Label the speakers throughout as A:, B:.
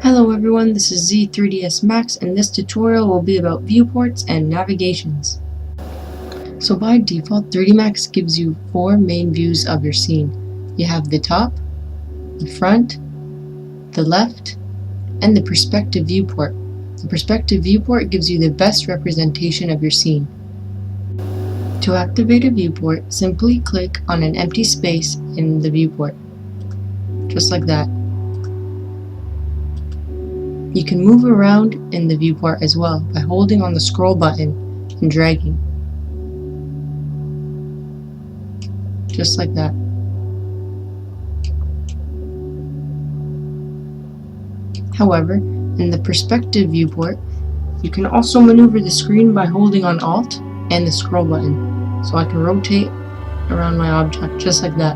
A: Hello everyone, this is Z3DS Max, and this tutorial will be about viewports and navigations. So by default, 3D Max gives you 4 main views of your scene. You have the top, the front, the left, and the perspective viewport. The perspective viewport gives you the best representation of your scene. To activate a viewport, simply click on an empty space in the viewport, just like that. You can move around in the viewport as well by holding on the scroll button and dragging. Just like that. However, in the perspective viewport, you can also maneuver the screen by holding on Alt and the scroll button. So I can rotate around my object just like that.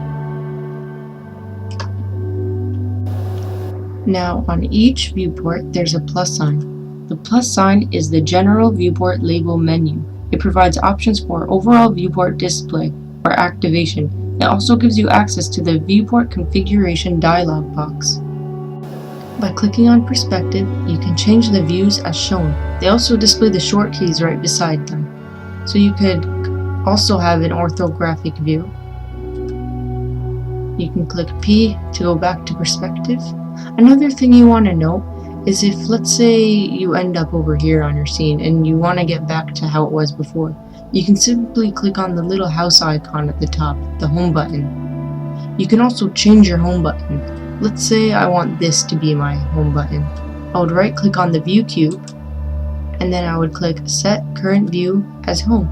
A: Now, on each viewport, there's a plus sign. The plus sign is the General Viewport Label menu. It provides options for overall viewport display or activation. It also gives you access to the viewport configuration dialog box. By clicking on Perspective, you can change the views as shown. They also display the short keys right beside them. So you could also have an orthographic view. You can click P to go back to Perspective. Another thing you want to note is if, let's say, you end up over here on your scene and you want to get back to how it was before, you can simply click on the little house icon at the top, the home button. You can also change your home button. Let's say I want this to be my home button. I would right click on the view cube and then I would click Set Current View as Home.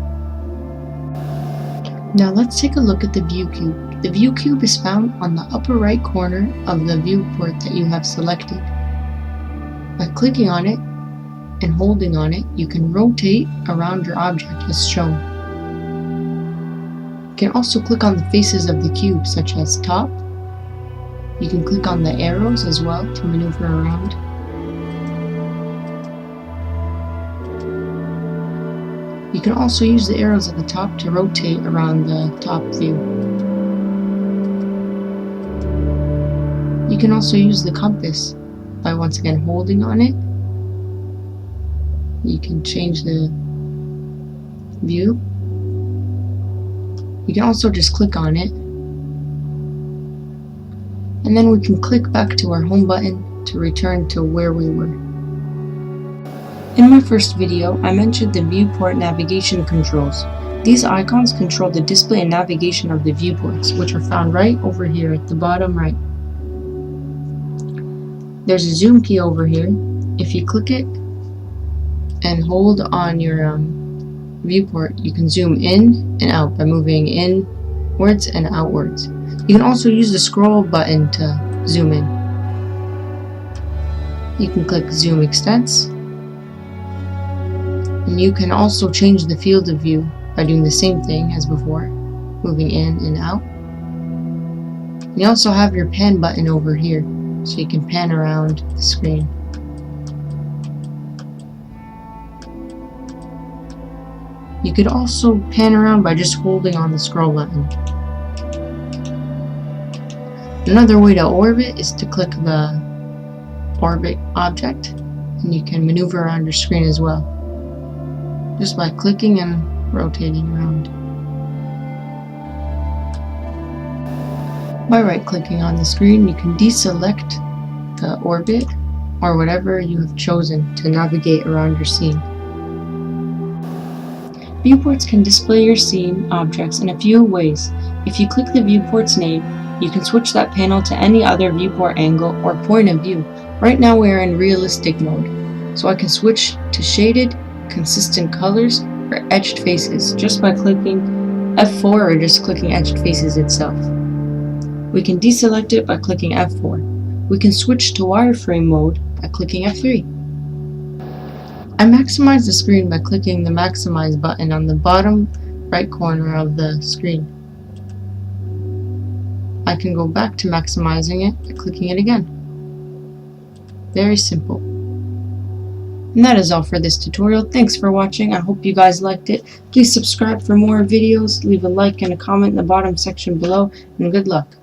A: Now let's take a look at the view cube. The view cube is found on the upper right corner of the viewport that you have selected. By clicking on it and holding on it, you can rotate around your object as shown. You can also click on the faces of the cube, such as top. You can click on the arrows as well to maneuver around. You can also use the arrows at the top to rotate around the top view. You can also use the compass by once again holding on it. You can change the view. You can also just click on it. And then we can click back to our home button to return to where we were. In my first video, I mentioned the viewport navigation controls. These icons control the display and navigation of the viewports, which are found right over here at the bottom right. There's a zoom key over here. If you click it and hold on your viewport, you can zoom in and out by moving inwards and outwards. You can also use the scroll button to zoom in. You can click Zoom Extents. And you can also change the field of view by doing the same thing as before, moving in and out. You also have your pan button over here, so you can pan around the screen. You could also pan around by just holding on the scroll button. Another way to orbit is to click the orbit object, and you can maneuver around your screen as well, just by clicking and rotating around. By right-clicking on the screen, you can deselect the orbit or whatever you have chosen to navigate around your scene. Viewports can display your scene objects in a few ways. If you click the viewport's name, you can switch that panel to any other viewport angle or point of view. Right now we are in realistic mode, so I can switch to shaded, consistent colors, or etched faces just by clicking F4 or just clicking etched faces itself. We can deselect it by clicking F4. We can switch to wireframe mode by clicking F3. I maximize the screen by clicking the maximize button on the bottom right corner of the screen. I can go back to maximizing it by clicking it again. Very simple. And that is all for this tutorial. Thanks for watching. I hope you guys liked it. Please subscribe for more videos, leave a like and a comment in the bottom section below, and good luck.